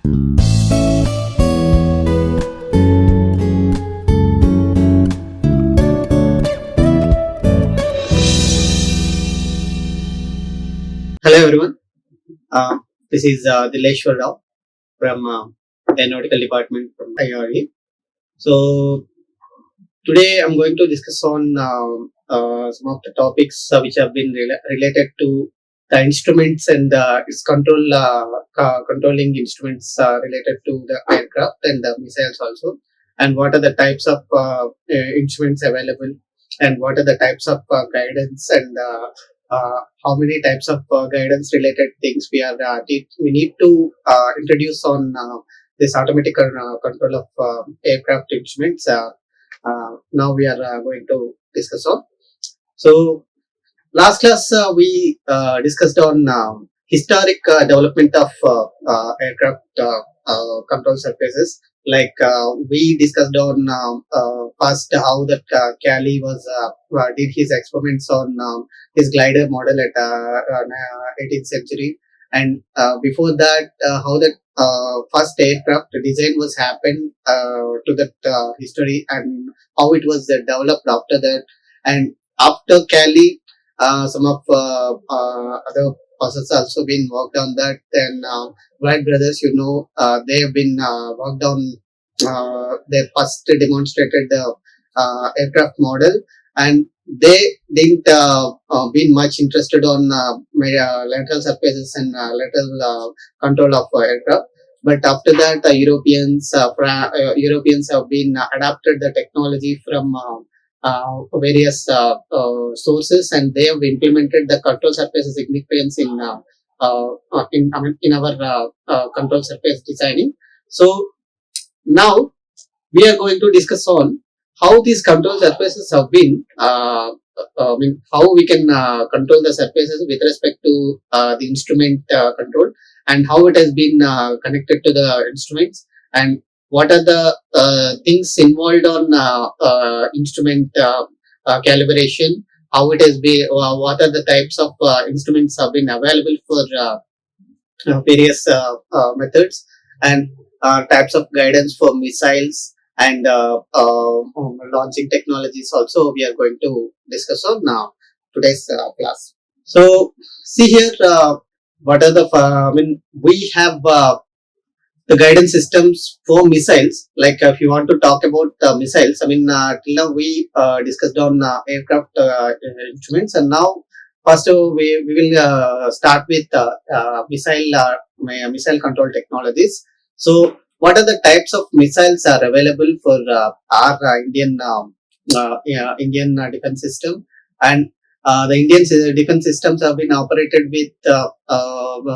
Hello everyone. This is Dilleswara Rao from Aeronautical Department from IARE. So today I'm going to discuss on some of the topics which have been related to the instruments and its controlling instruments related to the aircraft and the missiles also, and what are the types of instruments available, and what are the types of guidance, and how many types of guidance related things we need to introduce on this automatic control of aircraft instruments. Now we are going to discuss on. So last class we discussed on historic development of aircraft control surfaces. Like we discussed on first how that Cali was did his experiments on his glider model at 18th century, and before that how that first aircraft design was happened to that history, and how it was developed after that. And after Cali, some of other processes also been worked on that. Then Wright brothers, they have been worked on. They first demonstrated the aircraft model, and they didn't been much interested on lateral surfaces and lateral control of aircraft. But after that, Europeans have been adapted the technology from various sources, and they have implemented the control surface significance in our control surface designing. So now we are going to discuss on how these control surfaces have been. How we can control the surfaces with respect to the instrument control, and how it has been connected to the instruments, and what are the things involved on instrument calibration, how it has been, what are the types of instruments have been available for various methods, and types of guidance for missiles, and launching technologies also we are going to discuss on now today's class. So see here, what are the we have the guidance systems for missiles. Like if you want to talk about missiles, till now we discussed on aircraft instruments, and now first we will start with missile control technologies. So what are the types of missiles are available for our Indian defense system? And the Indian defense systems have been operated with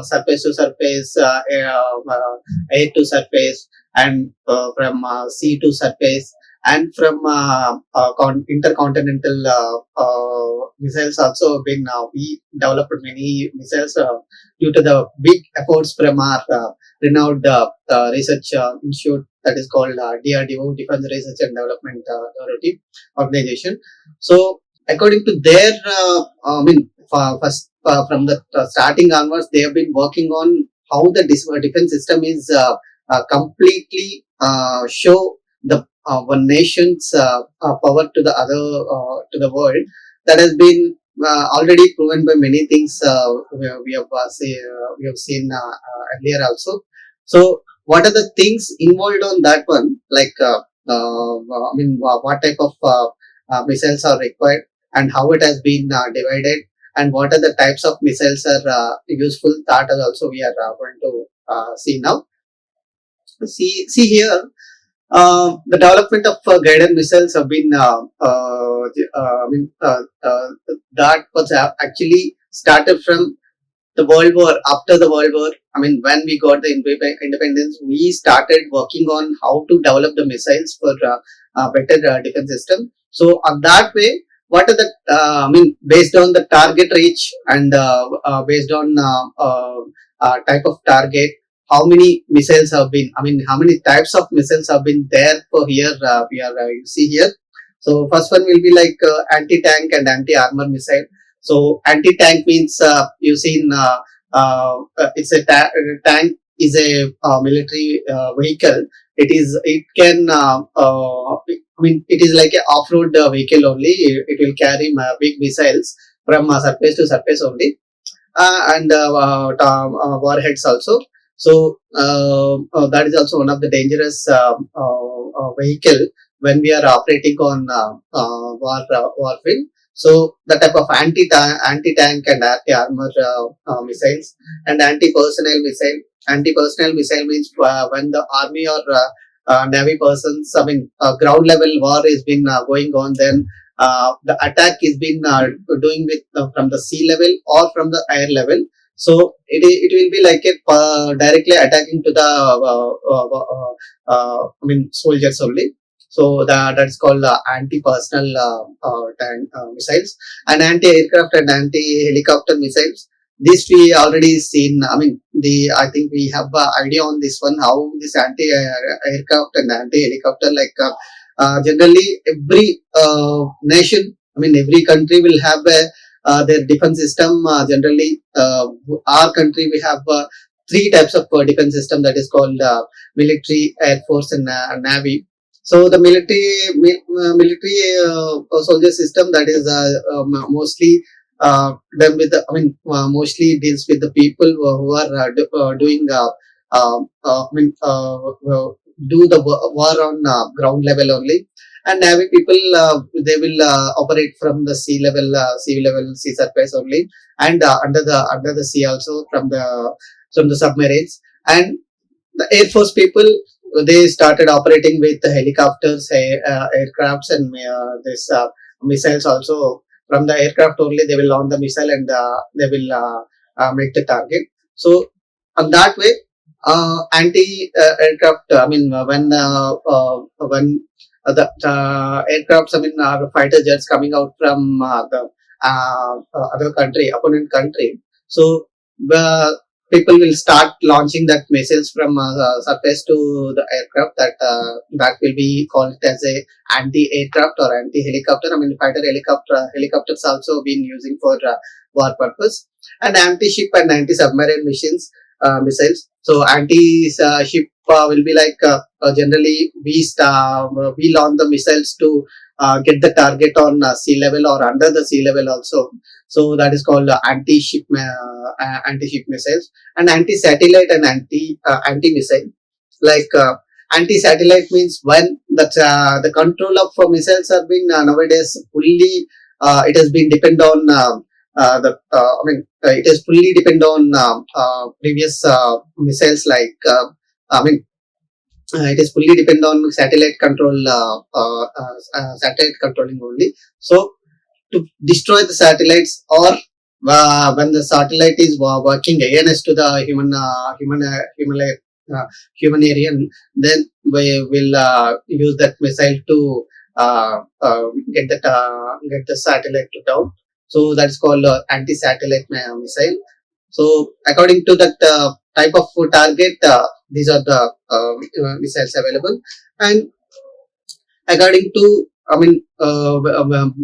surface to surface, air to surface, and from sea to surface, and from intercontinental missiles also have been. We developed many missiles due to the big efforts from our renowned research institute, that is called DRDO, Defense Research and Development Authority organization. So according to their, first from the starting onwards, they have been working on how the defense system is completely show the one nation's power to the other, to the world. That has been already proven by many things we have seen earlier also. So what are the things involved on that one? Like what type of missiles are required, and how it has been divided, and what are the types of missiles are useful. That is also we are going to see now. See here, the development of guided missiles have been that was actually started from the World War. After the World War, when we got the independence, we started working on how to develop the missiles for better defense system. So on that way, what are the based on the target reach, and based on type of target, how many missiles have been, how many types of missiles have been there for here, we are you see here. So first one will be like anti-tank and anti-armor missile. So anti-tank means you've seen it's a tank is a military vehicle. It can it is like a off-road vehicle only. It will carry big missiles from surface to surface only, and warheads also. So that is also one of the dangerous vehicle when we are operating on warfield. So the type of anti-tank and anti-armor missiles and anti-personnel missile. Anti-personnel missile means when the army or navy persons, ground level war has been going on, then the attack is been doing with from the sea level or from the air level. So it will be like a directly attacking to the soldiers only. So that's called anti-personnel tank missiles, and anti-aircraft and anti-helicopter missiles. This we already seen. I think we have an idea on this one, how this anti-aircraft and anti-helicopter, generally every nation, every country will have their defense system. Generally, our country, we have three types of defense system, that is called military, air force, and navy. So the military soldier system, that is mostly done with the, mostly deals with the people who are doing do the war on ground level only. And navy people, they will operate from the sea level, sea surface only, and under the sea also, from the submarines. And the air force people, they started operating with the helicopters, aircrafts, and this missiles also. From the aircraft only, they will launch the missile, and they will make the target. So on that way, anti aircraft, when the aircrafts, are fighter jets coming out from the other country, opponent country. So the people will start launching that missiles from surface to the aircraft. That will be called as a anti-aircraft or anti-helicopter. Fighter helicopters also been using for war purpose, and anti-ship and anti-submarine missiles. So anti-ship will be generally we launch the missiles to get the target on sea level or under the sea level also. So that is called anti-ship missiles. And anti-satellite and anti-missile. Anti-satellite means when the control of missiles have been nowadays fully, it has been depend on it is fully depend on previous missiles, it is fully depend on satellite control, satellite controlling only. So to destroy the satellites, or when the satellite is working against to the human area, then we will use that missile to get the satellite to down. So that's called anti-satellite missile. So according to that type of target, these are the missiles available. And according to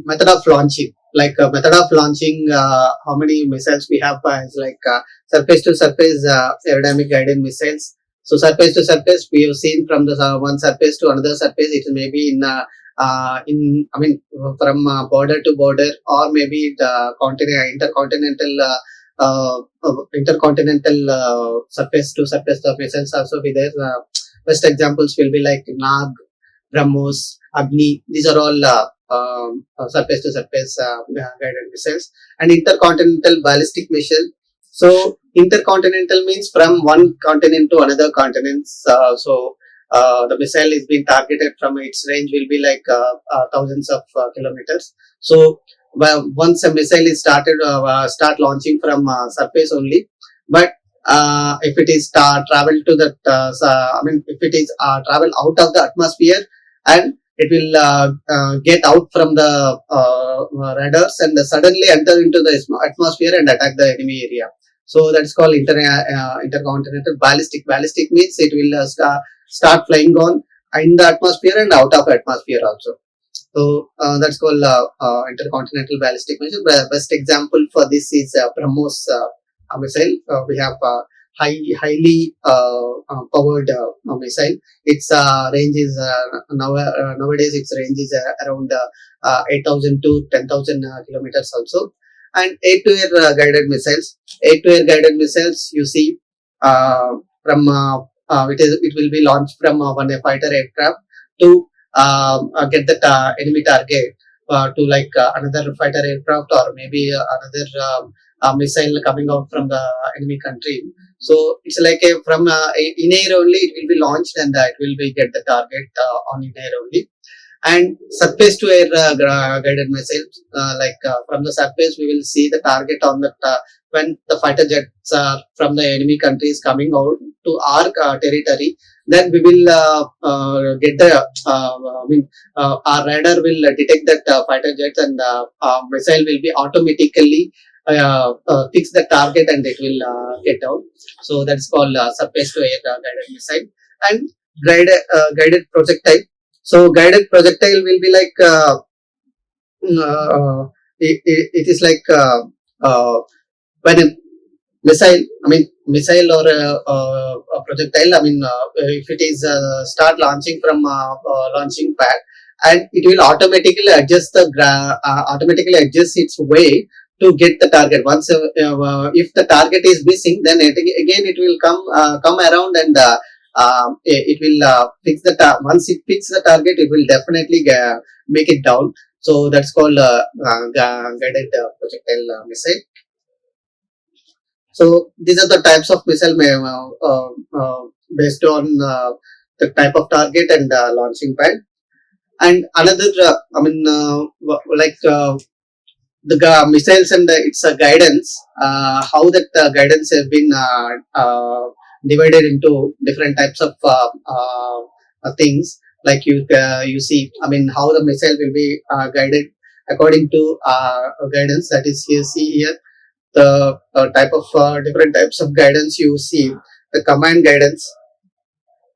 method of launching, how many missiles we have is surface to surface aerodynamic guided missiles. So surface to surface, we have seen from the one surface to another surface. It may be from border to border, or maybe the intercontinental surface to surface missiles also be there. Best examples will be like Nag, BrahMos, Agni. These are all surface to surface guided missiles. And intercontinental ballistic missile. So intercontinental means from one continent to another continent. The missile is being targeted from its range will be thousands of kilometers. So once a missile is start launching from surface only, but if it is travel to that, if it is travel out of the atmosphere, and it will get out from the radars and suddenly enter into the atmosphere and attack the enemy area. So that's called intercontinental ballistic. Ballistic means it will start flying on in the atmosphere and out of atmosphere also. So that's called intercontinental ballistic missile. Best example for this is BrahMos missile. We have highly powered missile. Its range is nowadays its range is around 8,000 to 10,000 kilometers also. And air-to-air guided missiles. Air-to-air guided missiles, you see, from it will be launched from one fighter aircraft to get the enemy target to like another fighter aircraft, or maybe another missile coming out from the enemy country. So it's like a from in air only it will be launched, and it will be get the target on in air only. And surface to air guided missiles, from the surface we will see the target on the when the fighter jets from the enemy countries coming out to our territory, then we will get the our radar will detect that fighter jets, and missile will be automatically fix the target, and it will get out. So that's called surface to air guided missile. And guided projectile. So guided projectile will be like it is like when a missile, missile or a projectile, if it is start launching from launching pad, and it will automatically adjust automatically adjust its way to get the target. Once if the target is missing, then again it will come around, and it will fix the once it fixes the target, it will definitely make it down. So that's called guided projectile missile. So these are the types of missile based on the type of target and launching pad. And another, the missiles and its guidance, how that guidance has been divided into different types of things. Like you see, how the missile will be guided according to guidance that is here. See here the type of different types of guidance. You see the command guidance,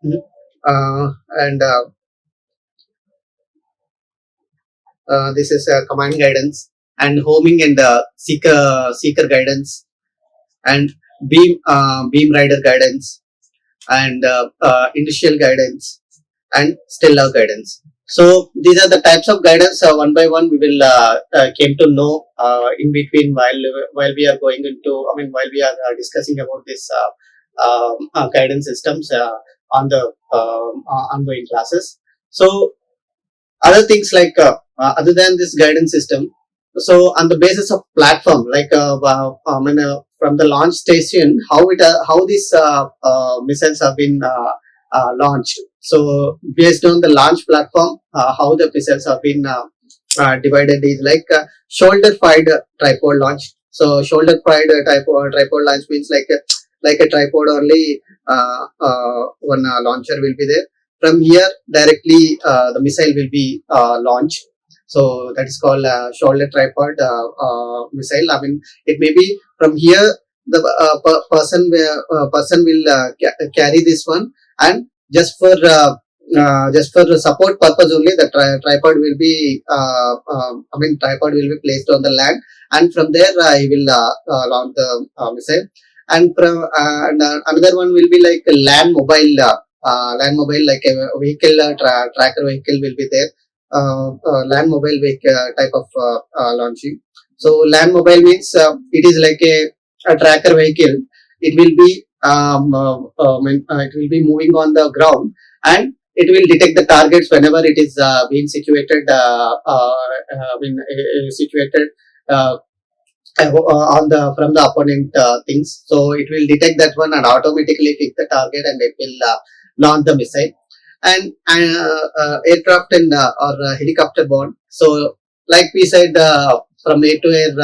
and this is command guidance, and homing and seeker guidance, and beam rider guidance, and initial guidance, and stellar guidance. So these are the types of guidance. One by one we will came to know in between while we are going into while we are discussing about this guidance systems on the ongoing classes. So other things like other than this guidance system, so on the basis of platform, like from the launch station, how these missiles have been launched. So based on the launch platform, how the missiles have been divided is like shoulder fired tripod launch. So shoulder fired tripod launch means like a tripod only, one launcher will be there. From here directly the missile will be launched. So that is called shoulder tripod missile. It may be from here the person will carry this one, and just for the support purpose only, the tripod will be tripod will be placed on the land, and from there he will launch the missile. And from another one will be like a land mobile. Land mobile, like a vehicle tracker vehicle will be there. Land mobile vehicle type of launching. So land mobile means it is like a tracker vehicle. It will be it will be moving on the ground, and it will detect the targets whenever it is being situated. Situated on the from the opponent things. So it will detect that one and automatically fix the target, and it will launch the missile. And aircraft and or helicopter borne. So like we said, from air to air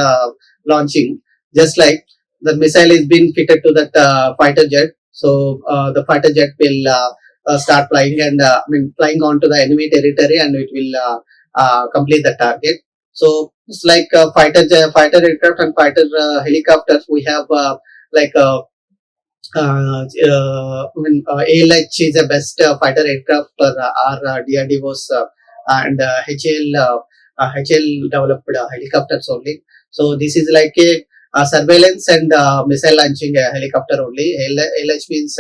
launching, just like the missile is being fitted to that fighter jet. So the fighter jet will start flying, and flying onto the enemy territory, and it will complete the target. So it's like fighter aircraft and fighter helicopters. We have like ALH is the best fighter aircraft for our DRDO's and HAL developed helicopters only. So this is like a surveillance and missile launching helicopter only. LH means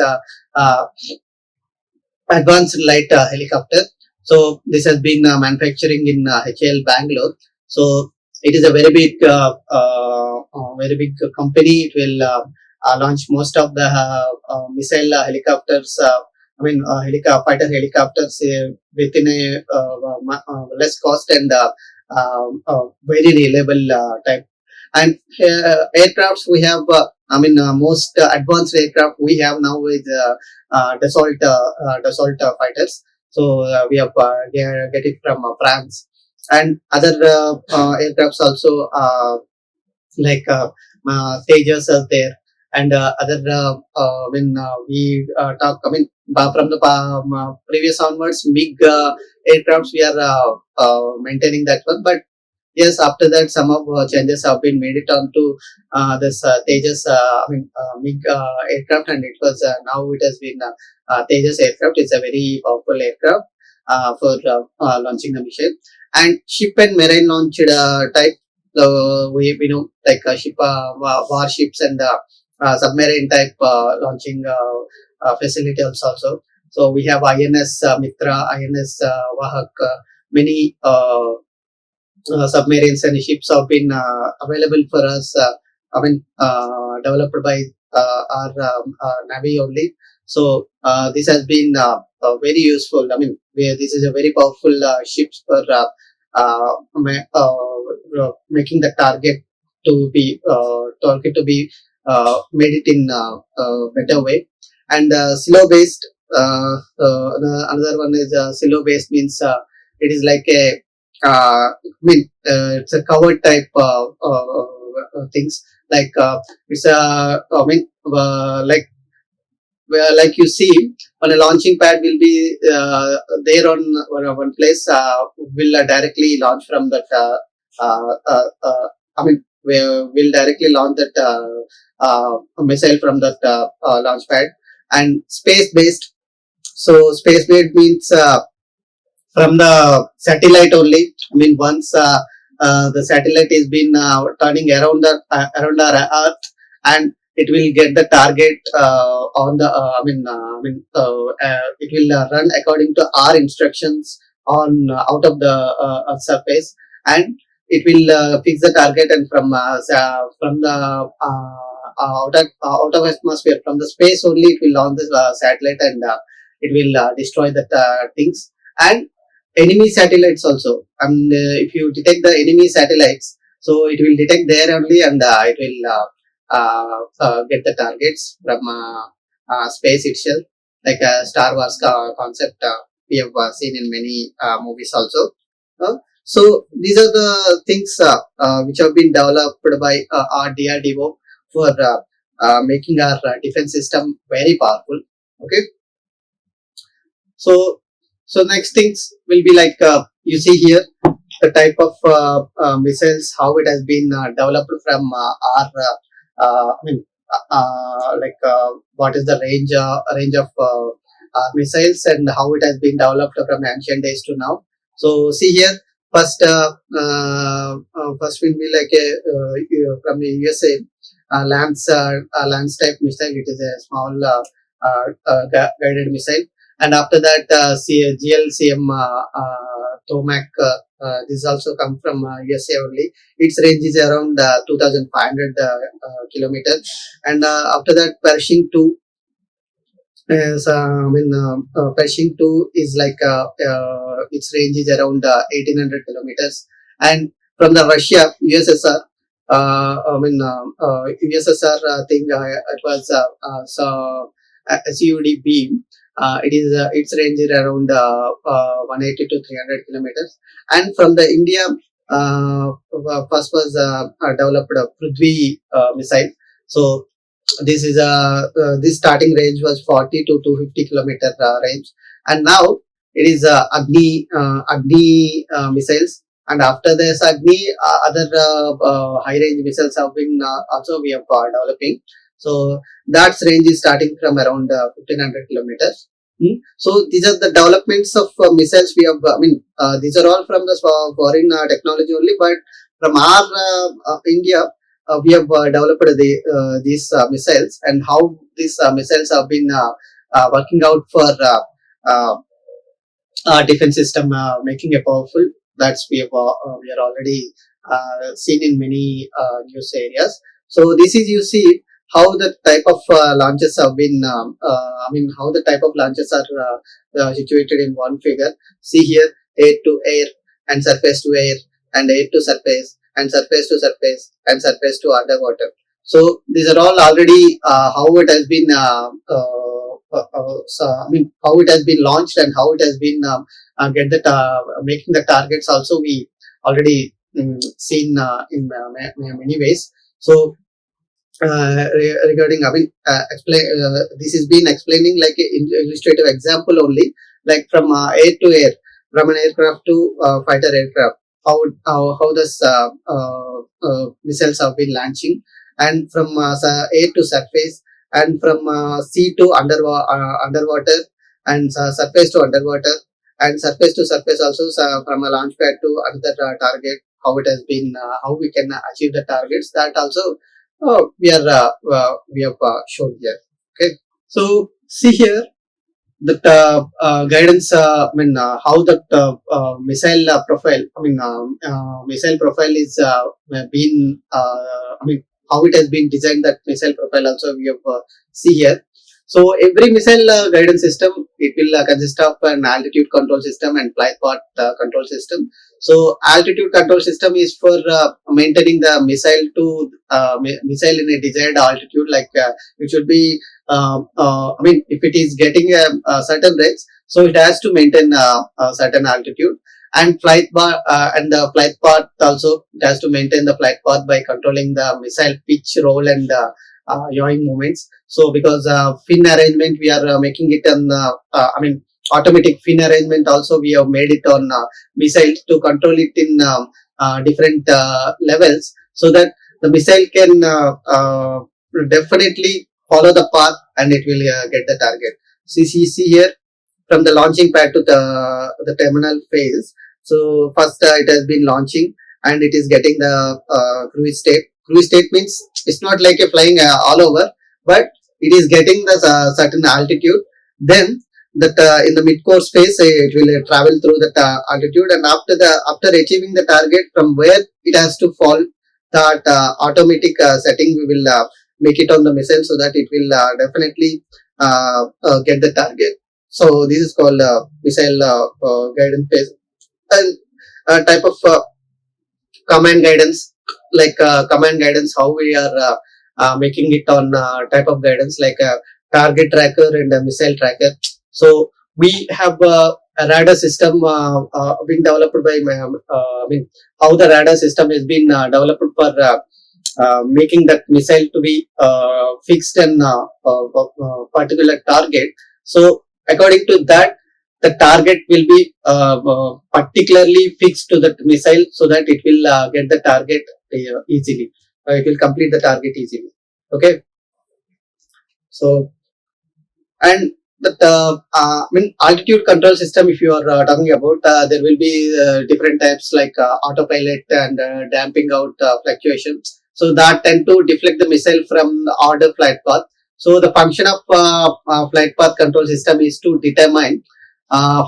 advanced light helicopter. So this has been manufacturing in HAL Bangalore. So it is a very big company. It will launch most of the missile helicopters. Fighter helicopters within a less cost and very reliable type. And aircrafts we have. Most advanced aircraft we have now is Dassault fighters. So we have get it from France, and other aircrafts also like Tejas are there, and other when we talk, from the previous onwards, big aircrafts we are maintaining that one, but yes, after that, some of changes have been made it onto this Tejas, MiG aircraft, and it was now it has been Tejas aircraft. It's a very powerful aircraft for launching the mission. And ship and marine launched type. We know like ship, warships and submarine type launching facility also. So we have INS Mitra, INS Vahak, many. Submarines and ships have been available for us. Developed by our Navy only. So this has been very useful. This is a very powerful ships for making the target to be made it in better way. And silo based. Another one is silo based means it is like a it's a covered type things like it's a like you see on a launching pad will be there on one place will directly launch from that will directly launch that missile from that launch pad. And space based, so space based means from the satellite only. Once the satellite is been turning around our Earth, and it will get the target on the. It will run according to our instructions on out of the Earth surface, and it will fix the target, and from the out of atmosphere, from the space only, it will launch the satellite, and it will destroy the things. And enemy satellites also. And if you detect the enemy satellites, so it will detect there only, and it will get the targets from space itself, like a Star Wars concept we have seen in many movies also. So these are the things which have been developed by our DRDO for making our defense system very powerful. Okay. So next things will be like you see here the type of missiles, how it has been developed from our what is the range of missiles, and how it has been developed from ancient days to now. So see here first will be like a from the USA Lance type missile. It is a small guided missile. And after that, GLCM Tomac, this also come from USA only. Its range is around 2,500 kilometers. And after that, Pershing 2 is, Pershing 2 is like its range is around 1,800 kilometers. And from the Russia, USSR, USSR thing, it was SUD beam. It is its range is around 180 to 300 kilometers. And from the India, first was developed a Prithvi missile. So this is this starting range was 40 to 250 kilometer range, and now it is Agni missiles. And after this Agni, other high range missiles have been also we have developing. So that range is starting from around 1,500 kilometers. So these are the developments of missiles we have. These are all from the foreign technology only, but from our India, we have developed these missiles, and how these missiles have been working out for uh, defense system, making a powerful. That's we are already seen in many news areas. So this is, you see how the type of launches have been. How the type of launches are situated in one figure. See here, air to air and surface to air and air to surface and surface to surface and surface to underwater. So these are all already how it has been. How it has been launched and how it has been get the making the targets. Also, we already seen in many ways. So regarding, explain. This is been explaining like an illustrative example only, like from air to air, from an aircraft to fighter aircraft. How this missiles have been launching, and from air to surface, and from sea to underwater, and surface to underwater, and surface to surface also, from a launch pad to another target. How it has been, how we can achieve the targets. That also we have shown here. Okay, so see here that guidance. How that missile profile. Missile profile is been. How it has been designed. That missile profile also we have see here. So every missile guidance system, it will consist of an altitude control system and flight path control system. So altitude control system is for maintaining the missile to missile in a desired altitude. Like it should be. If it is getting a certain range, so it has to maintain a certain altitude. And flight bar and the flight path also, it has to maintain the flight path by controlling the missile pitch, roll, and yawing movements. So because fin arrangement, we are making it on automatic fin arrangement also, we have made it on missiles to control it in different levels, so that the missile can definitely follow the path and it will get the target. See here, from the launching pad to the terminal phase. So first it has been launching and it is getting the cruise state. Cruise state means it's not like a flying all over, but it is getting the certain altitude. Then that in the mid course phase, it will travel through that altitude, and after achieving the target, from where it has to fall, that automatic setting we will make it on the missile, so that it will definitely get the target. So this is called missile guidance phase. And type of command guidance, like command guidance, how we are making it on type of guidance, like target tracker and a missile tracker. So we have a radar system been developed by how the radar system has been developed for making that missile to be fixed in particular target. So according to that, the target will be particularly fixed to that missile, so that it will get the target easily. It will complete the target easily. Okay. So, and that altitude control system, if you are talking about, there will be different types, like autopilot and damping out fluctuations. So that tend to deflect the missile from the order flight path. So the function of flight path control system is to determine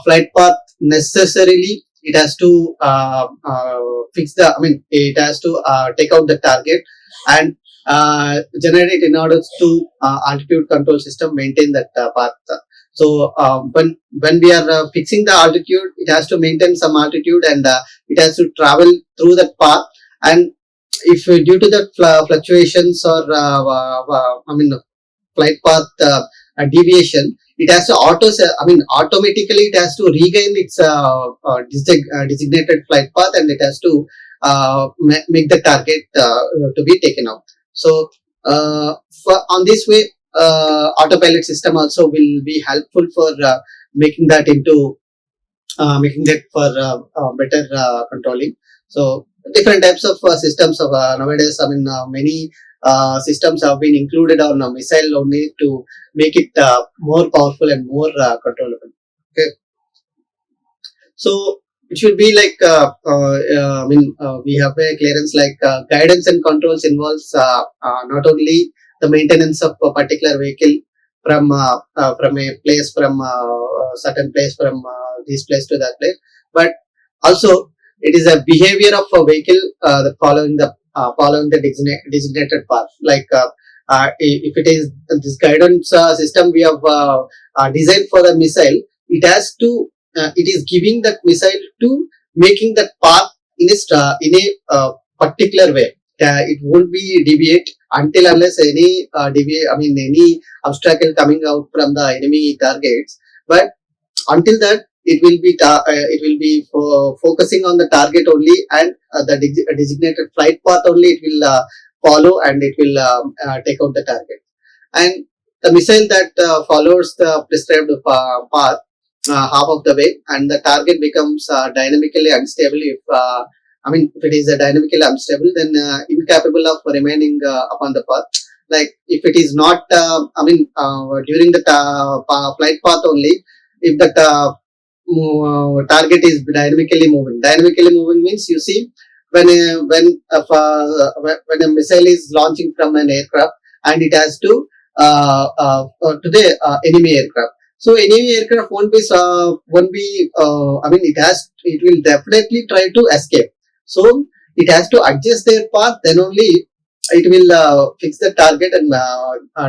flight path necessarily. It has to fix the. It has to take out the target and generate in order to altitude control system maintain that path. So when we are fixing the altitude, it has to maintain some altitude, and it has to travel through that path. And if due to the fluctuations or flight path deviation, it has to automatically it has to regain its designated flight path, and it has to make the target to be taken out. So on this way, autopilot system also will be helpful for making that into making that for better controlling. So different types of systems of nowadays. Many systems have been included on a missile only to make it more powerful and more controllable. Okay. So it should be like we have a clearance like guidance and controls involves not only the maintenance of a particular vehicle from a place from certain place from this place to that place, but also it is a behavior of a vehicle following the designated path, like if it is this guidance system we have designed for the missile, it has to it is giving that missile to making that path in a particular way. It won't be deviate until unless any obstacle coming out from the enemy targets. But until that, it will be focusing on the target only, and the designated flight path only it will follow, and it will take out the target. And the missile that follows the prescribed path half of the way, and the target becomes dynamically unstable. If it is dynamically unstable, then incapable of remaining upon the path. Like if it is not, during the flight path only, if the target is dynamically moving. Dynamically moving means, you see, when a missile is launching from an aircraft, and it has to the enemy aircraft. So enemy aircraft it will definitely try to escape. So it has to adjust their path, then only it will fix the target, and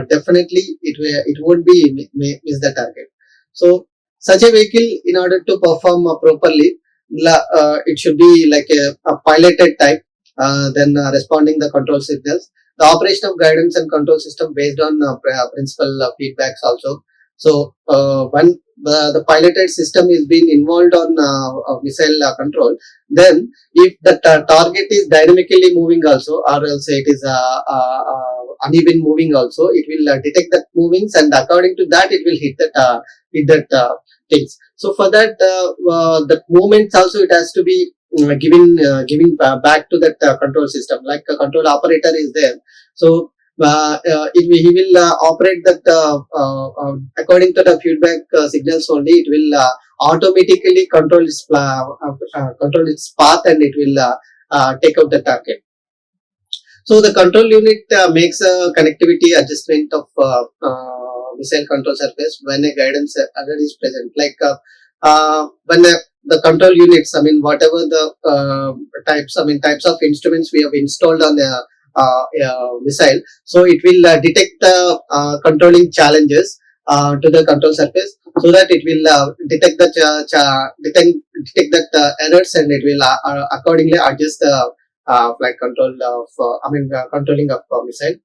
definitely it won't be miss the target. So such a vehicle, in order to perform properly, it should be like a piloted type, then responding the control signals. The operation of guidance and control system based on principal feedbacks also. So when the piloted system is being involved on missile control, then if the target is dynamically moving also, or else it is uneven moving also, it will detect that movings, and according to that it will hit that things. So for that, the movements also, it has to be giving back to that control system. Like a control operator is there, so he will operate that according to the feedback signals only. It will automatically control its path, and it will take out the target. So the control unit makes a connectivity adjustment of missile control surface when a guidance error is present. Like when the control units, whatever the types of instruments we have installed on the missile, so it will detect the controlling challenges to the control surface, so that it will detect that errors, and it will accordingly adjust the flight control of controlling of missile.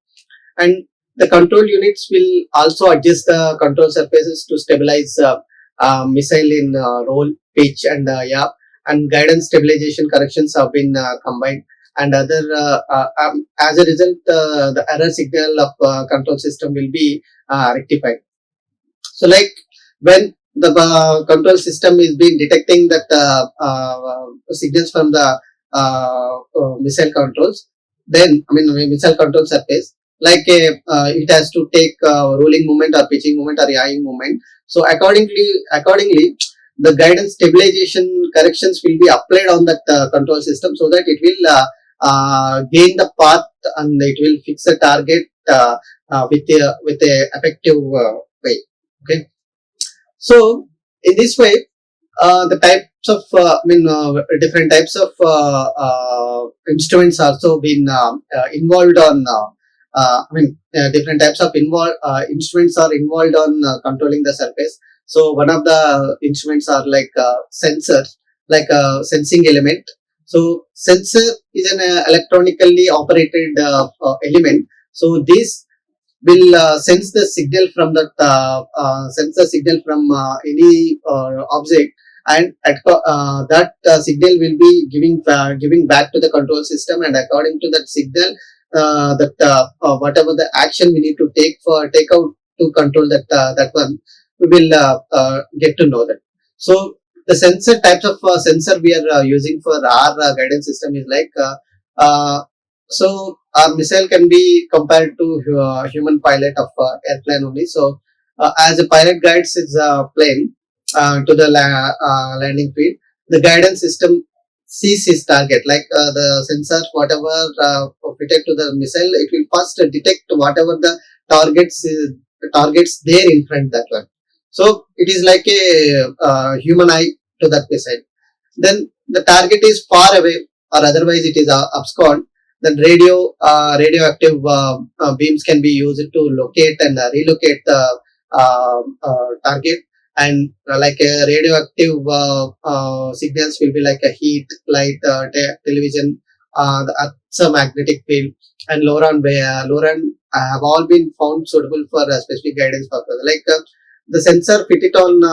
And the control units will also adjust the control surfaces to stabilize missile in roll, pitch, and yaw. And guidance stabilization corrections have been combined, and other as a result, the error signal of control system will be rectified. So like when the control system is been detecting that signals from the missile controls, then missile control surface, like it has to take rolling movement or pitching movement or yawing movement. So accordingly, the guidance stabilization corrections will be applied on that control system, so that it will gain the path, and it will fix the target with a effective way. Okay. So in this way, the types of different types of instruments also been involved on different types of instruments are involved on controlling the surface. So one of the instruments are like sensors, like a sensing element. So sensor is an electronically operated element. So this will sense the signal from any object, and that signal will be giving back to the control system, and according to that signal, whatever the action we need to take out to control that one, we will get to know that. So the sensor types of sensor we are using for our guidance system is like so our missile can be compared to human pilot of airplane only. So as a pilot guides his plane to the landing field, the guidance system sees his target, like the sensor, whatever fitted to the missile, it will first detect whatever the targets there in front that one. So it is like a human eye to that missile. Then the target is far away or otherwise it is abscond. Then radioactive beams can be used to locate and relocate the target, and like a radioactive signals will be like a heat, light, television, the Earth's magnetic field, and LORAN have all been found suitable for specific guidance purpose. Like the sensor fitted on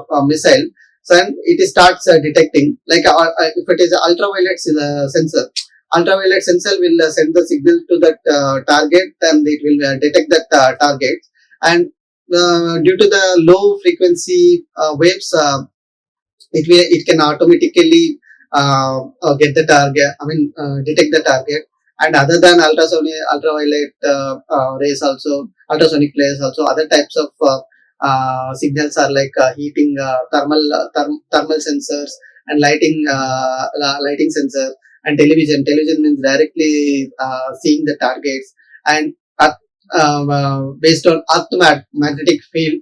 a missile, so it starts detecting, like if it is ultraviolet sensor, ultraviolet sensor will send the signal to that target, and it will detect that target, and due to the low frequency waves, it can automatically get the target, detect the target. And other than ultraviolet rays, also ultrasonic rays, also other types of signals are like heating, thermal sensors, and lighting sensors, and television means directly seeing the targets, and based on magnetic field,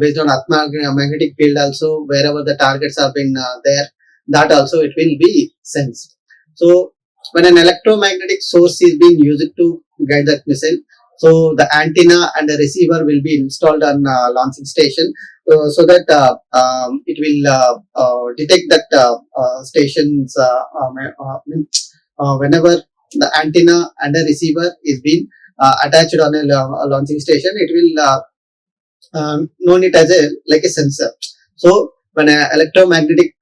based on magnetic field also, wherever the targets have been there, that also it will be sensed. So when an electromagnetic source is being used to guide that missile, so the antenna and the receiver will be installed on launching station, so that it will detect that stations whenever the antenna and the receiver is being attached on a launching station, it will known it as a like a sensor. So when electromagnetic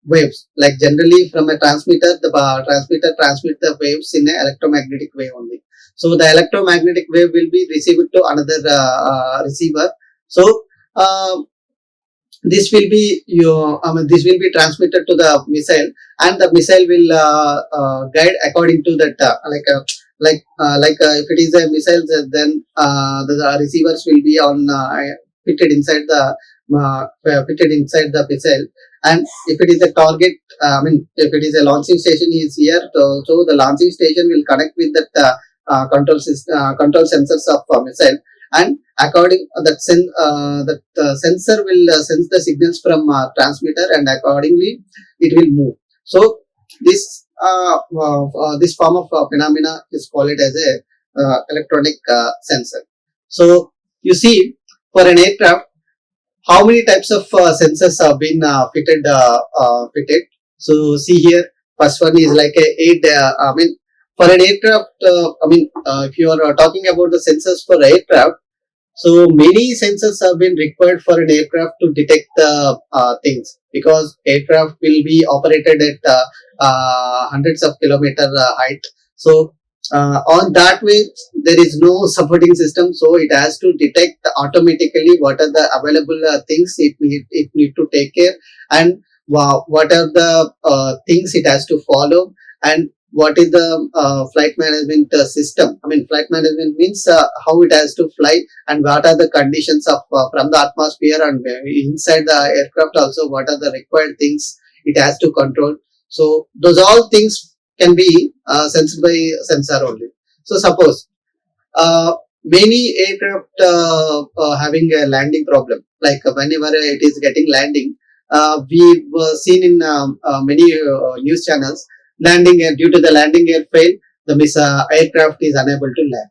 waves, like generally from a transmitter, the transmitter transmits the waves in an electromagnetic wave only. So the electromagnetic wave will be received to another receiver. So this will be this will be transmitted to the missile, and the missile will guide according to that if it is a missile, then the receivers will be on fitted inside the missile. And if it is a target, if it is a launching station is here, so the launching station will connect with that control sensors of missile, and according that sensor will sense the signals from transmitter, and accordingly it will move. So this this form of phenomena is called as a electronic sensor. So you see, for an aircraft, how many types of sensors have been fitted. So see here, first one is like a eight. For an aircraft, if you are talking about the sensors for aircraft, so many sensors have been required for an aircraft to detect the things, because aircraft will be operated at hundreds of kilometer height. So on that way, there is no supporting system, so it has to detect automatically what are the available things it need to take care, and what are the things it has to follow, and what is the flight management system. Flight management means how it has to fly, and what are the conditions of from the atmosphere, and inside the aircraft also what are the required things it has to control. So those all things can be sensed by sensor only. So suppose many aircraft having a landing problem, like whenever it is getting landing, we've seen in many news channels, due to the landing gear fail, the aircraft is unable to land.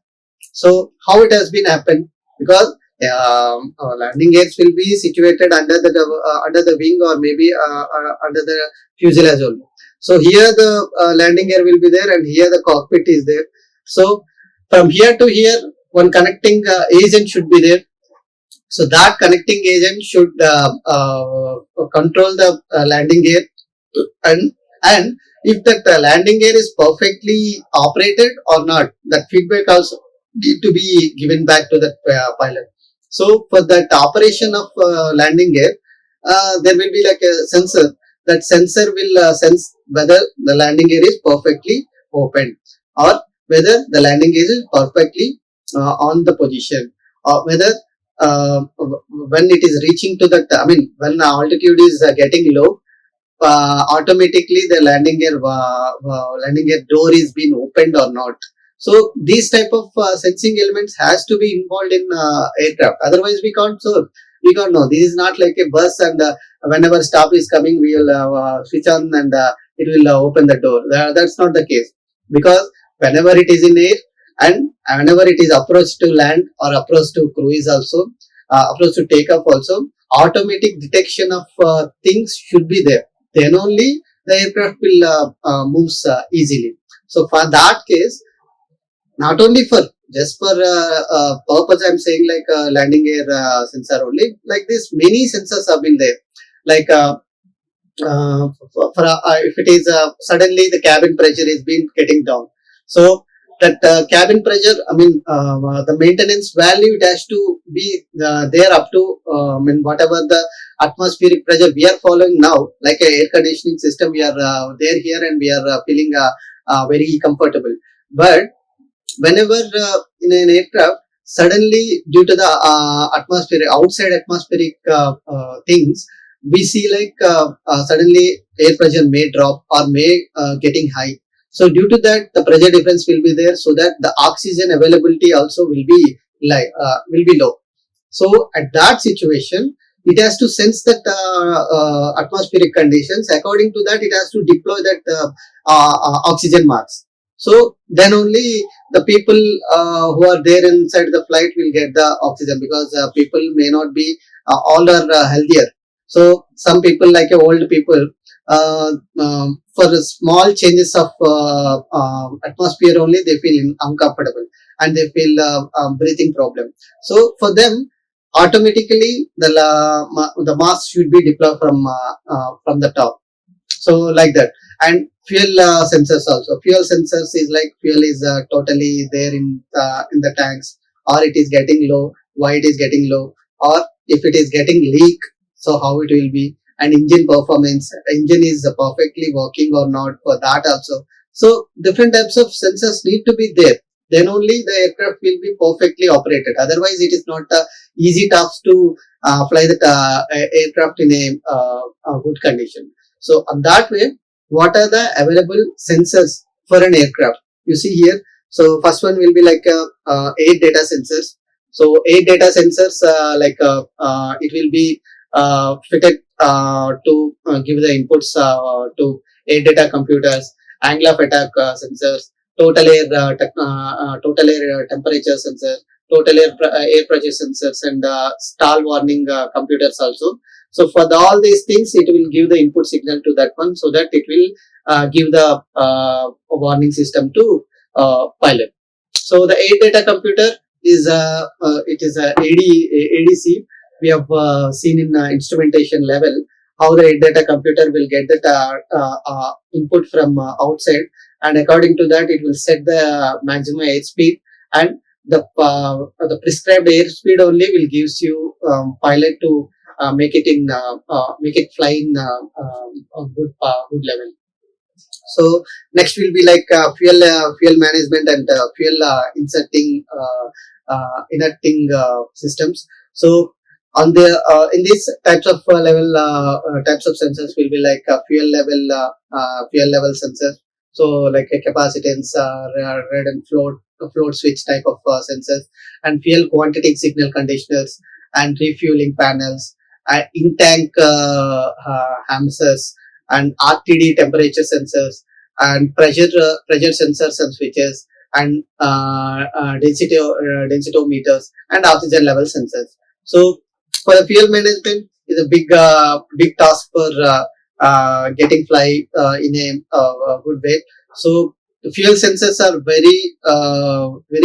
So how it has been happened? Because landing gears will be situated under the wing, or maybe under the fuselage only. So here the landing gear will be there, and here the cockpit is there. So from here to here, one connecting agent should be there. So that connecting agent should control the landing gear, and if that landing gear is perfectly operated or not, that feedback also need to be given back to the pilot. So for that operation of landing gear, there will be like a sensor. That sensor will sense whether the landing gear is perfectly open, or whether the landing gear is perfectly on the position, or whether when it is reaching to that, when the altitude is getting low, automatically the landing gear door is being opened or not. So these type of sensing elements has to be involved in aircraft. Otherwise, we can't serve. We can't know. This is not like a bus, and whenever stop is coming, we will switch on and it will open the door. That's not the case, because whenever it is in air and whenever it is approach to land or approach to cruise also, approach to takeoff also, automatic detection of things should be there. Then only the aircraft will moves easily. So for that case, not only for just for purpose, I'm saying like landing gear sensor only. Like this, many sensors have been there. Like if it is suddenly the cabin pressure is been getting down, so that cabin pressure, I mean the maintenance value, it has to be there up to I mean whatever the atmospheric pressure we are following now, like a air conditioning system, we are there here and we are feeling very comfortable. But whenever in an aircraft, suddenly due to the outside atmospheric things, we see like suddenly air pressure may drop or may getting high. So due to that, the pressure difference will be there, so that the oxygen availability also will be like will be low. So at that situation, it has to sense that atmospheric conditions. According to that, it has to deploy that oxygen marks. So then only the people who are there inside the flight will get the oxygen, because people may not be all are healthier. So some people, like old people, for small changes of atmosphere only, they feel uncomfortable and they feel breathing problem. So for them, automatically the mask should be deployed from the top. So like that. And fuel sensors also. Fuel sensors is like fuel is totally there in the tanks, or it is getting low, why it is getting low, or if it is getting leak, so how it will be. And engine performance, engine is perfectly working or not, for that also. So different types of sensors need to be there, then only the aircraft will be perfectly operated. Otherwise, it is not easy task to fly the aircraft in a good condition. So on that way, what are the available sensors for an aircraft? You see here. So first one will be like 8 data sensors. So 8 data sensors, it will be fitted to give the inputs to 8 data computers, angle of attack sensors, total air temperature sensor, air pressure sensors, and stall warning computers also. So for all these things, it will give the input signal to that one, so that it will give the warning system to pilot. So the 8 data computer is it is a ADC. We have seen in instrumentation level how the 8 data computer will get that input from outside, and according to that, it will set the maximum airspeed, and the prescribed airspeed only will gives you pilot to make it fly in a good level. So next will be like fuel management and fuel inerting systems. So on the in these types of types of sensors will be like fuel level sensors. So like a capacitance, red and float switch type of sensors, and fuel quantity signal conditioners, and refueling panels, in tank hamsters, and RTD temperature sensors, and pressure sensors and switches, and densitometers, and oxygen level sensors. So for the fuel management is a big task for getting fly in a good way. So the fuel sensors are very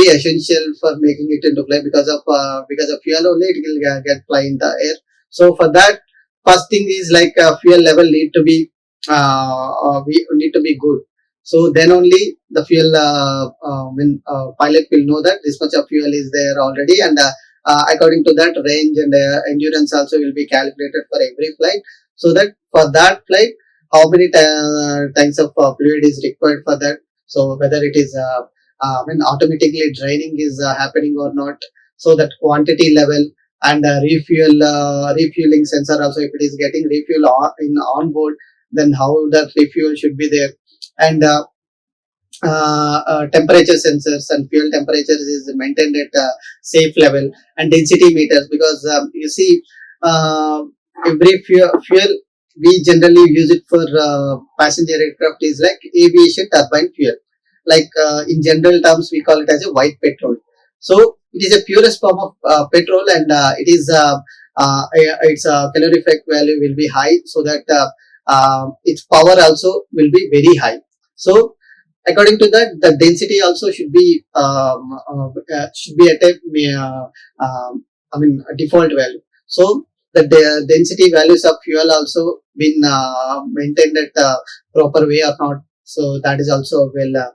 essential for making it into play, because of fuel only it will get fly in the air. So for that, first thing is like fuel level need to be we need to be good. So then only the fuel pilot will know that this much of fuel is there already, and according to that, range and endurance also will be calculated for every flight, so that for that flight, how many tanks of fluid is required for that. So whether it is when automatically draining is happening or not, so that quantity level, and refueling sensor also, if it is getting refuel in on board, then how the refuel should be there, and temperature sensors and fuel temperatures is maintained at a safe level, and density meters, because you see, uh, every fuel we generally use it for passenger aircraft is like aviation turbine fuel, like in general terms we call it as a white petrol. So it is a purest form of petrol, and it is its calorific value will be high, so that its power also will be very high. So according to that, the density also should be at a a default value. So the density values of fuel also been maintained at proper way or not. So that is also will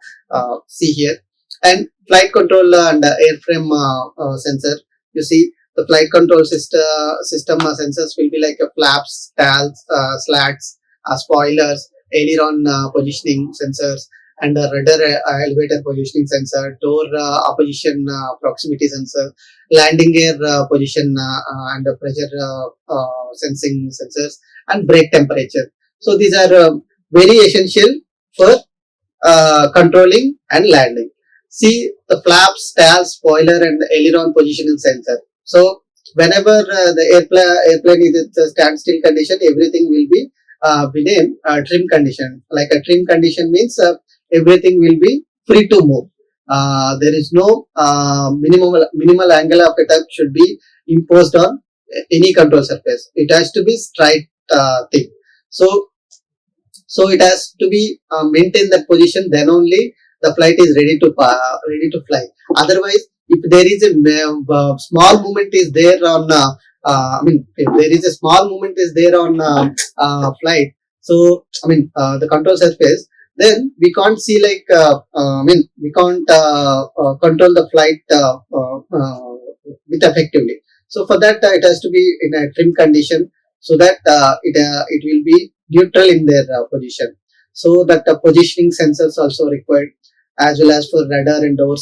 see here. And flight control and airframe sensor. You see, the flight control system sensors will be like a flaps, tails, slats, spoilers, aileron positioning sensors, and a rudder elevator positioning sensor, door opposition proximity sensor, landing gear position and pressure sensing sensors, and brake temperature. So these are very essential for controlling and landing. See, the flaps, tails, spoiler, and the aileron positioning sensor. So whenever the airplane is in a standstill condition, everything will be within trim condition. Like a trim condition means everything will be free to move. There is no minimal angle of attack should be imposed on any control surface. It has to be straight thing. So it has to be maintain that position. Then only the flight is ready to fly. Otherwise, if there is a small movement is there on, if there is a small movement is there on flight. So the control surface, then we can't see like we can't control the flight with effectively. So for that, it has to be in a trim condition, so that it will be neutral in their position. So that positioning sensors also required, as well as for radar and door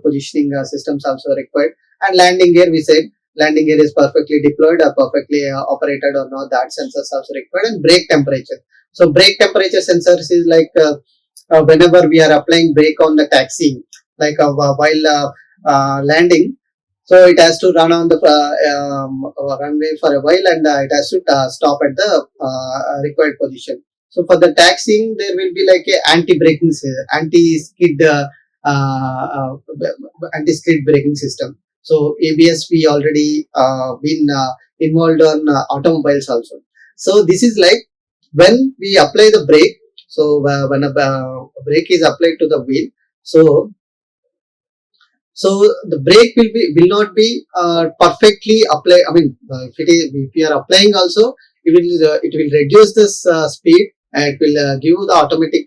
positioning systems also required. And landing gear, we said landing gear is perfectly deployed or perfectly operated or not, that sensors also required. And brake temperature. So brake temperature sensors is like whenever we are applying brake on the taxi, like while landing, so it has to run on the runway for a while, and it has to stop at the required position. So for the taxiing, there will be like a anti-braking, anti-skid, anti-skid braking system. So ABS we already been involved on automobiles also. So this is like when we apply the brake. So when a brake is applied to the wheel, so the brake will not be perfectly applied. If you are applying also, it will reduce this speed, and it will give the automatic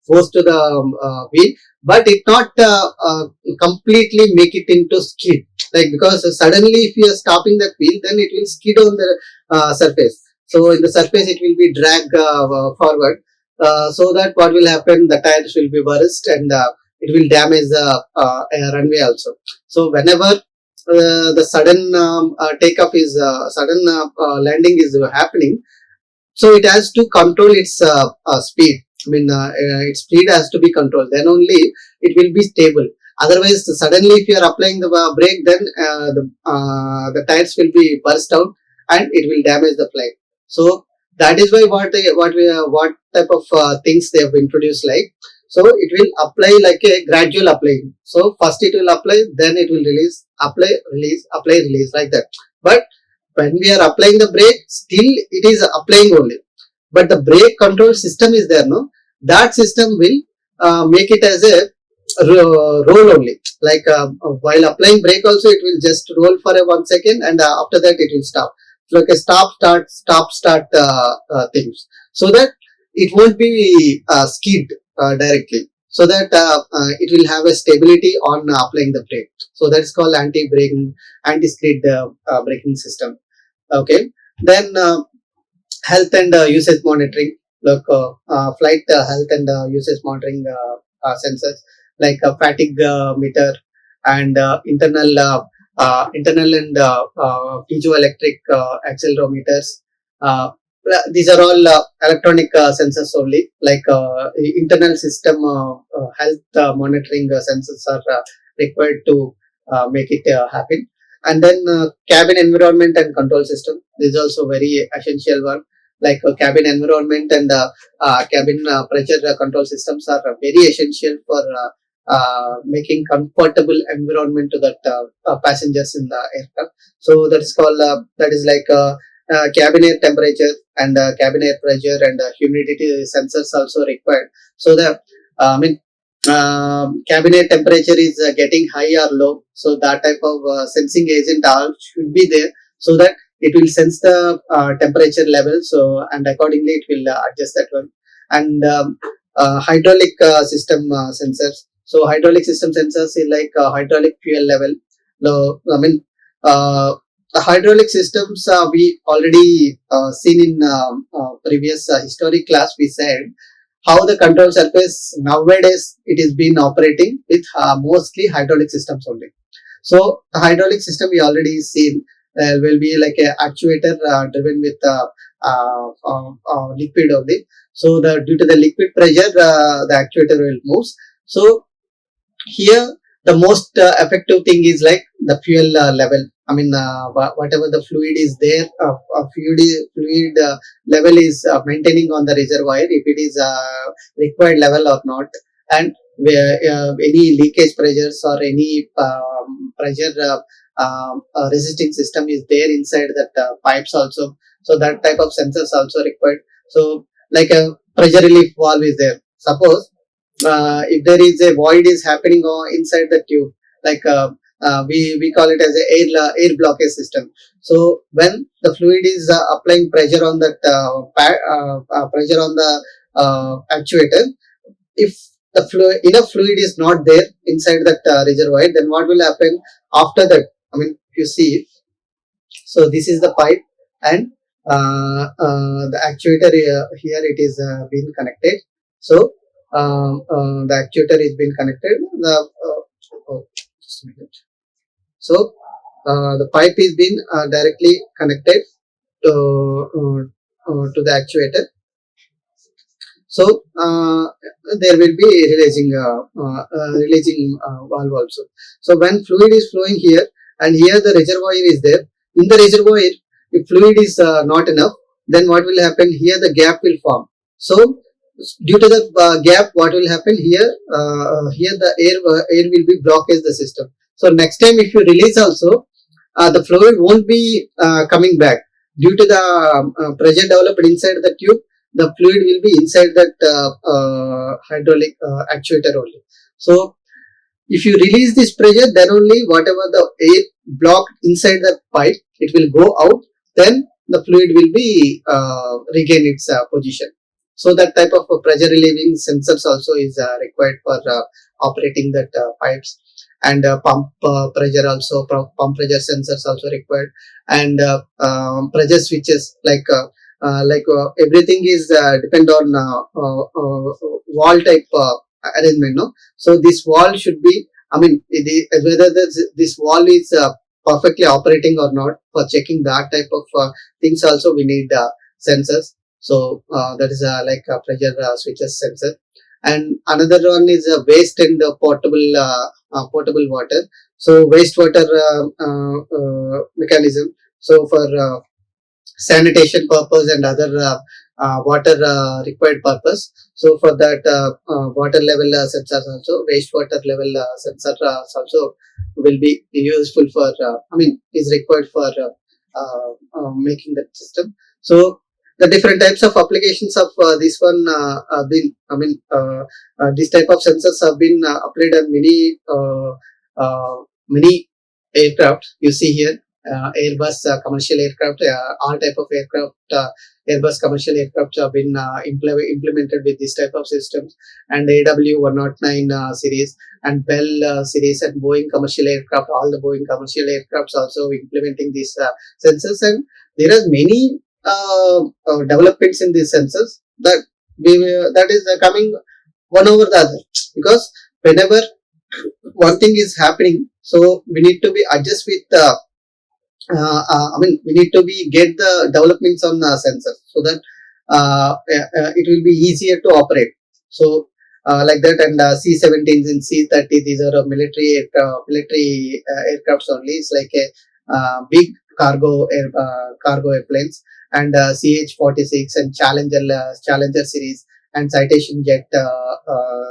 force to the wheel, but it not completely make it into skid. Like, because suddenly if you are stopping the wheel, then it will skid on the surface. So in the surface it will be dragged forward. So that what will happen? The tires will be burst, and it will damage the runway also. So whenever the sudden takeoff is sudden landing is happening, so it has to control its speed. Its speed has to be controlled. Then only it will be stable. Otherwise, suddenly if you are applying the brake, then the tires will be burst out, and it will damage the flight. So that is why what type of things they have introduced, like, so it will apply like a gradual applying. So first it will apply, then it will release, apply, release, like that. But when we are applying the brake, still it is applying only, but the brake control system is there, no? That system will make it as a roll only. Like while applying brake also, it will just roll for a 1 second, and after that it will stop. So like a start things, so that it won't be skid directly, so that it will have a stability on applying the brake. So that is called anti-braking, anti-skid braking system. Okay. Then health and usage monitoring, like flight health and usage monitoring sensors, like fatigue meter, and internal and piezoelectric accelerometers, these are all electronic sensors only, like internal system health monitoring sensors are required to make it happen. And then cabin environment and control system is also very essential one, like cabin environment and cabin pressure control systems are very essential for making comfortable environment to that passengers in the aircraft. So that is called that is like cabin air temperature and cabin air pressure and humidity sensors also required. So the cabin air temperature is getting high or low. So that type of sensing agent all should be there, so that it will sense the temperature level. So and accordingly it will adjust that one. And hydraulic system sensors. So hydraulic system sensors is like hydraulic fuel level. No, the hydraulic systems we already seen in previous history class. We said how the control surface nowadays it is been operating with mostly hydraulic systems only. So the hydraulic system we already seen will be like a actuator driven with liquid only. So the due to the liquid pressure the actuator will move. So here the most effective thing is like the fuel level. Whatever the fluid is there, fluid level is maintaining on the reservoir, if it is required level or not, and where any leakage pressures or any pressure resisting system is there inside that pipes also. So that type of sensors also required. So like a pressure relief valve is there. Suppose if there is a void is happening inside the tube, like we call it as a air blockage system. So when the fluid is applying pressure on that pressure on the actuator, if the enough fluid is not there inside that reservoir, then what will happen after that? If you see, so this is the pipe and the actuator here it is being connected. So the actuator is being connected. Just a minute. So the pipe is being directly connected to the actuator. So there will be releasing valve also. So when fluid is flowing here and here the reservoir is there, in the reservoir if fluid is not enough, then what will happen here? The gap will form. So due to the gap, what will happen here? Here the air will be blockage the system. So next time if you release also, the fluid won't be coming back due to the pressure developed inside the tube. The fluid will be inside that hydraulic actuator only. So if you release this pressure, then only whatever the air blocked inside the pipe, it will go out. Then the fluid will be regain its position. So that type of pressure relieving sensors also is required for operating that pipes. And pump pressure also, pump pressure sensors also required. And pressure switches, like everything is depend on wall type arrangement, no? So this wall should be, whether this wall is perfectly operating or not. For checking that type of things also we need sensors. So that is like a pressure switches sensor. And another one is waste and potable water. So wastewater mechanism. So for sanitation purpose and other water required purpose. So for that water level sensors also, wastewater level sensor also will be useful for is required for making that system. So the different types of applications of this one have been, this type of sensors have been applied on many aircraft. You see here, Airbus commercial aircraft, all type of aircraft, Airbus commercial aircraft have been implemented with this type of systems, and AW109 series and Bell series and Boeing commercial aircraft, all the Boeing commercial aircrafts also implementing these sensors. And there are many developments in these sensors that is coming one over the other, because whenever one thing is happening, so we need to be adjust with we need to be get the developments on sensors so that it will be easier to operate. So like that, and C-17s and C-30, these are military aircrafts only. It's like a big cargo airplanes, and CH-46 and Challenger series and Citation Jet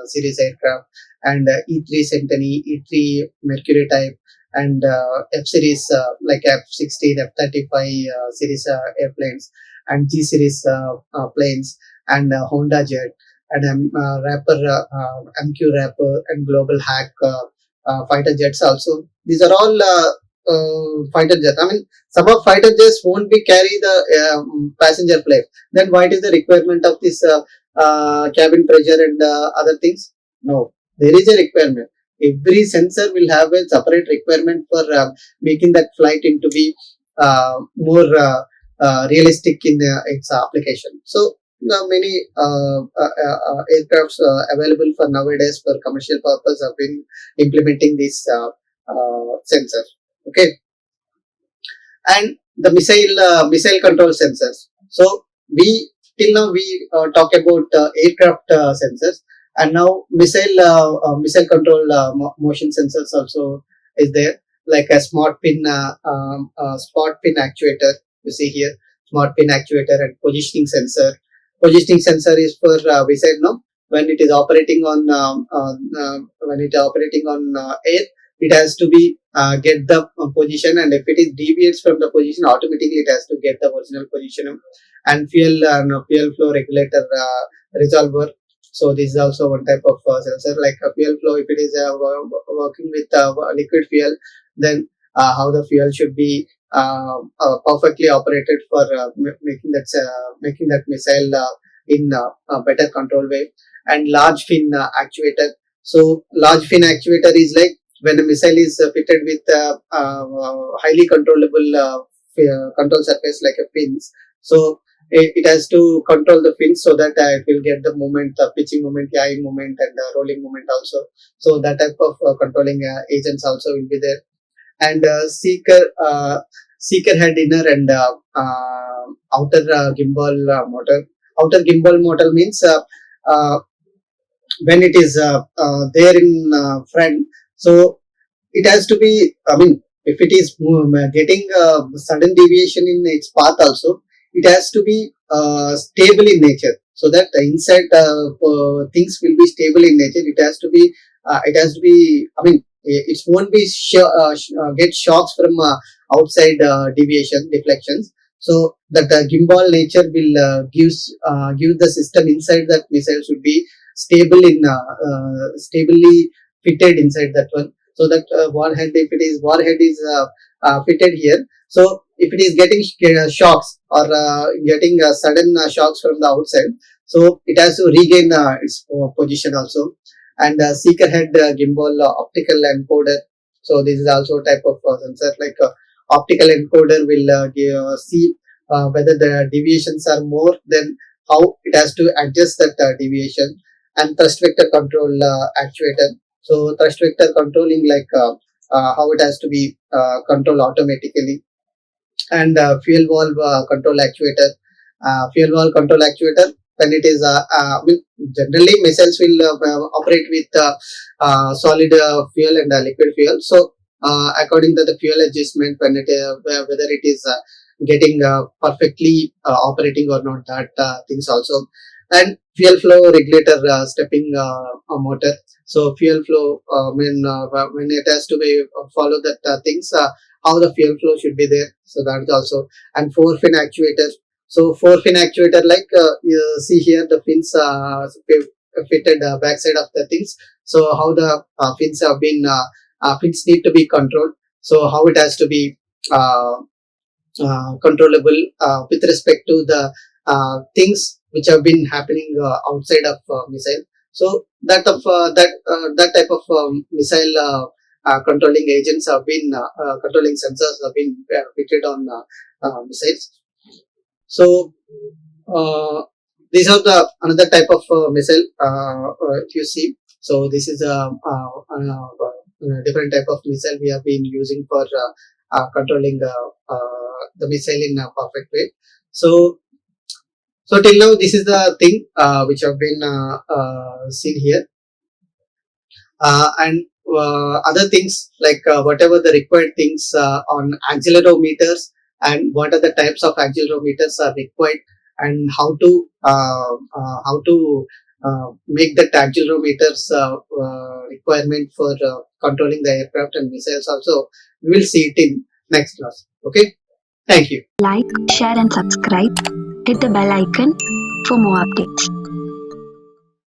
series aircraft, and E-3 Centenary, E-3 Mercury type, and F series like F-16, F-35 series airplanes, and G series planes, and Honda Jet, and MQ Rapper, and Global Hack fighter jets also. These are all fighter jets. Some of fighter jets won't be carry the passenger plane. Then what is the requirement of this cabin pressure and other things? No, there is a requirement. Every sensor will have a separate requirement for making that flight into be more realistic in its application. So many aircrafts available for nowadays for commercial purpose have been implementing these sensors. Okay, and the missile control sensors. So we till now we talk about aircraft sensors, and now missile control motion sensors also is there, like a smart pin actuator. You see here, smart pin actuator and positioning sensor. Positioning sensor is for we said no, when it is operating on air, it has to be get the position, and if it is deviates from the position, automatically it has to get the original position. And fuel flow regulator resolver. So this is also one type of sensor, like a fuel flow. If it is working with liquid fuel, then how the fuel should be perfectly operated for making that missile in a better control way. And large fin actuator. So large fin actuator is like when a missile is fitted with highly controllable control surface like a fins. So it has to control the fins so that it will get the movement, pitching movement, yawing movement, and rolling movement also. So that type of controlling agents also will be there. And seeker head inner and outer gimbal motor. Outer gimbal motor means when it is there in front, so it has to be, if it is getting sudden deviation in its path also, it has to be stable in nature, so that the inside things will be stable in nature. It has to be, it won't be get shocks from outside deflections. So that the gimbal nature will give the system inside that missile should be stable in stably fitted inside that one. So that warhead, if it is warhead is fitted here, so if it is getting shocks or getting sudden shocks from the outside, so it has to regain its position also. And seeker head gimbal optical encoder. So this is also a type of sensor, like optical encoder will see whether the deviations are more, then how it has to adjust that deviation. And thrust vector control actuator. So thrust vector controlling, like how it has to be controlled automatically. And fuel valve control actuator. Fuel valve control actuator, when it is generally missiles will operate with solid fuel and liquid fuel. So according to the fuel adjustment, when it whether it is getting perfectly operating or not, that things also. And fuel flow regulator stepping motor. So fuel flow, when it has to be follow that things, how the fuel flow should be there. So that is also. And four fin actuators. So four fin actuator, like you see here, the fins fitted backside of the things. So how the fins have been fins need to be controlled. So how it has to be controllable with respect to the things which have been happening outside of missile. So that type of missile controlling agents have been controlling sensors have been fitted on missiles. So these are the another type of missile if you see. So this is a different type of missile we have been using for controlling the missile in a perfect way. So till now, this is the thing which have been seen here, and other things like whatever the required things on accelerometers, and what are the types of accelerometers are required, and how to make that accelerometers requirement for controlling the aircraft and missiles also. We will see it in next class. Okay, thank you. Like, share and subscribe. Hit the bell icon for more updates.